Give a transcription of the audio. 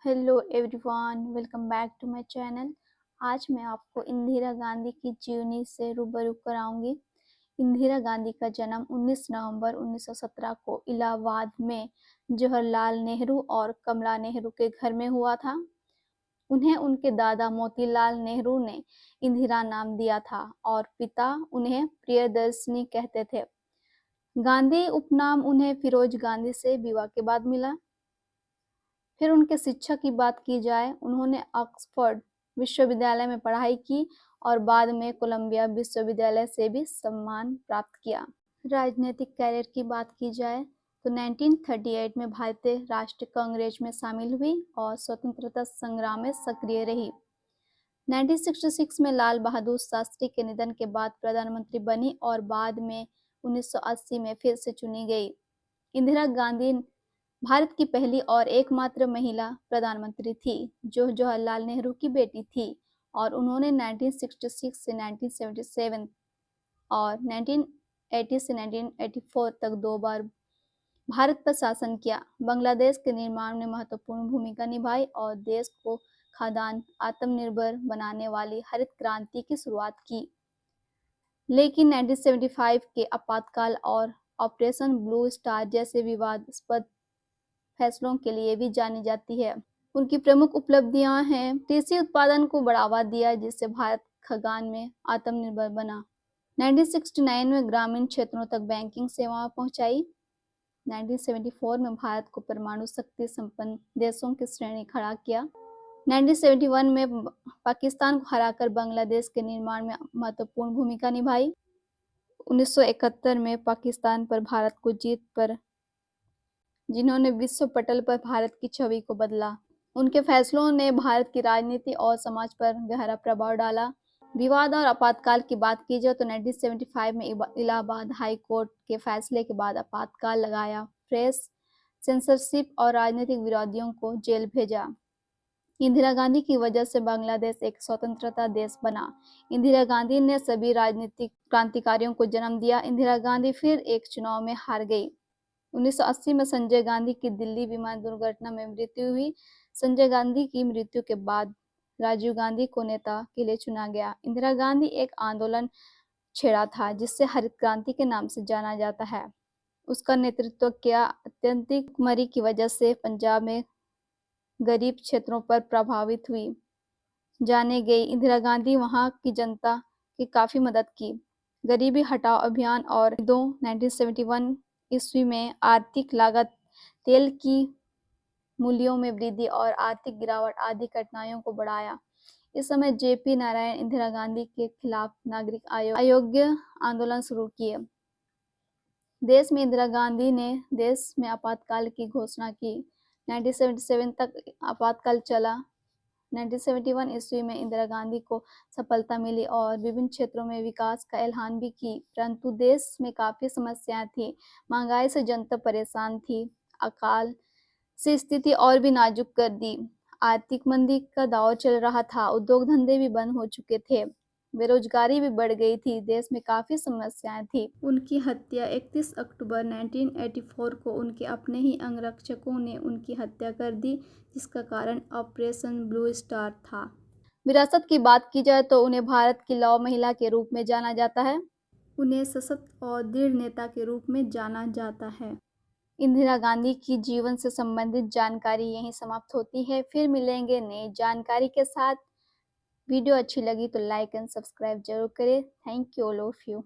Hello everyone, welcome back to my channel. आज मैं आपको इंदिरा गांधी की जीवनी से रूबरू कराऊंगी। इंदिरा गांधी का जन्म 19 नवंबर 1917 को इलाहाबाद में जवाहरलाल नेहरू और कमला नेहरू के घर में हुआ था। उन्हें उनके दादा मोतीलाल नेहरू ने इंदिरा नाम दिया था और पिता उन्हें प्रियदर्शिनी कहते थे। गांधी उपनाम उन्हें फिरोज गांधी से विवाह के बाद मिला। फिर उनके शिक्षा की बात की जाए, उन्होंने ऑक्सफोर्ड विश्वविद्यालय में पढ़ाई की और बाद में कोलंबिया विश्वविद्यालय से भी सम्मान प्राप्त किया। राजनीतिक कैरियर की बात की जाए तो 1938 में भारतीय राष्ट्रीय कांग्रेस में शामिल हुई और स्वतंत्रता संग्राम में सक्रिय रही। 1966 में लाल बहादुर शास्त्री के निधन के बाद प्रधानमंत्री बनी और बाद में 1980 में फिर से चुनी गई। इंदिरा गांधी भारत की पहली और एकमात्र महिला प्रधानमंत्री थी जो जवाहरलाल नेहरू की बेटी थी और उन्होंने 1966 से 1977 और 1980 से 1984 तक 2 बार भारत पर शासन किया। बांग्लादेश के निर्माण में महत्वपूर्ण भूमिका निभाई और देश को खाद्यान्न आत्मनिर्भर बनाने वाली हरित क्रांति की शुरुआत की। लेकिन 1975 के आपातकाल और ऑपरेशन ब्लू स्टार जैसे विवादास्पद फैसलों के लिए भी जानी जाती है। उनकी प्रमुख उपलब्धियां हैं कृषि उत्पादन को बढ़ावा दिया जिससे भारत खाद्यान्न में आत्मनिर्भर बना। 1969 में ग्रामीण क्षेत्रों तक बैंकिंग सेवाएं पहुंचाई। 1974 में भारत को परमाणु शक्ति संपन्न देशों की श्रेणी खड़ा किया। 1971 में पाकिस्तान को हराकर बांग्लादेश के निर्माण में महत्वपूर्ण भूमिका निभाई। 1971 में पाकिस्तान पर भारत को जीत पर जिन्होंने विश्व पटल पर भारत की छवि को बदला। उनके फैसलों ने भारत की राजनीति और समाज पर गहरा प्रभाव डाला। विवाद और आपातकाल की बात की जाए तो 1975 में इलाहाबाद हाई कोर्ट के फैसले के बाद आपातकाल लगाया, प्रेस सेंसरशिप और राजनीतिक विरोधियों को जेल भेजा। इंदिरा गांधी की वजह से बांग्लादेश एक स्वतंत्रता देश बना। इंदिरा गांधी ने सभी राजनीतिक क्रांतिकारियों को जन्म दिया। इंदिरा गांधी फिर एक चुनाव में हार गई। 1980 में संजय गांधी की दिल्ली विमान दुर्घटना में मृत्यु हुई। संजय गांधी की मृत्यु के बाद राजीव गांधी को नेता के लिए चुना गया। इंदिरा गांधी एक आंदोलन छेड़ा था जिसे हरित क्रांति के नाम से जाना जाता है। उसका नेतृत्व किया अत्यंतिक भुखमरी की वजह से पंजाब में गरीब क्षेत्रों पर प्रभावित हुई जाने गई। इंदिरा गांधी वहां की जनता की काफी मदद की। गरीबी हटाओ अभियान और 1971 ईस्वी में आर्थिक लागत, तेल की मूल्यों में वृद्धि और आर्थिक गिरावट आदि घटनाओं को बढ़ाया। इस समय जेपी नारायण इंदिरा गांधी के खिलाफ नागरिक अयोग्य आंदोलन शुरू किए। देश में इंदिरा गांधी ने देश में आपातकाल की घोषणा की। 1977 तक आपातकाल चला। 1971 ईस्वी में इंदिरा गांधी को सफलता मिली और विभिन्न क्षेत्रों में विकास का ऐलान भी की, परंतु देश में काफी समस्याएं थी। महंगाई से जनता परेशान थी। अकाल से स्थिति और भी नाजुक कर दी। आर्थिक मंदी का दौर चल रहा था। उद्योग धंधे भी बंद हो चुके थे। बेरोजगारी भी बढ़ गई थी। देश में काफी समस्याएं थी। उनकी हत्या 31 अक्टूबर 1984 को उनके अपने ही अंगरक्षकों ने उनकी हत्या कर दी, जिसका कारण ऑपरेशन ब्लू स्टार था। विरासत की बात की जाए तो उन्हें भारत की लौह महिला के रूप में जाना जाता है। उन्हें सशक्त और दृढ़ नेता के रूप में जाना जाता है। इंदिरा गांधी की जीवन से संबंधित जानकारी यहीं समाप्त होती है। फिर मिलेंगे नई जानकारी के साथ। वीडियो अच्छी लगी तो लाइक एंड सब्सक्राइब जरूर करें। Thank you all of you.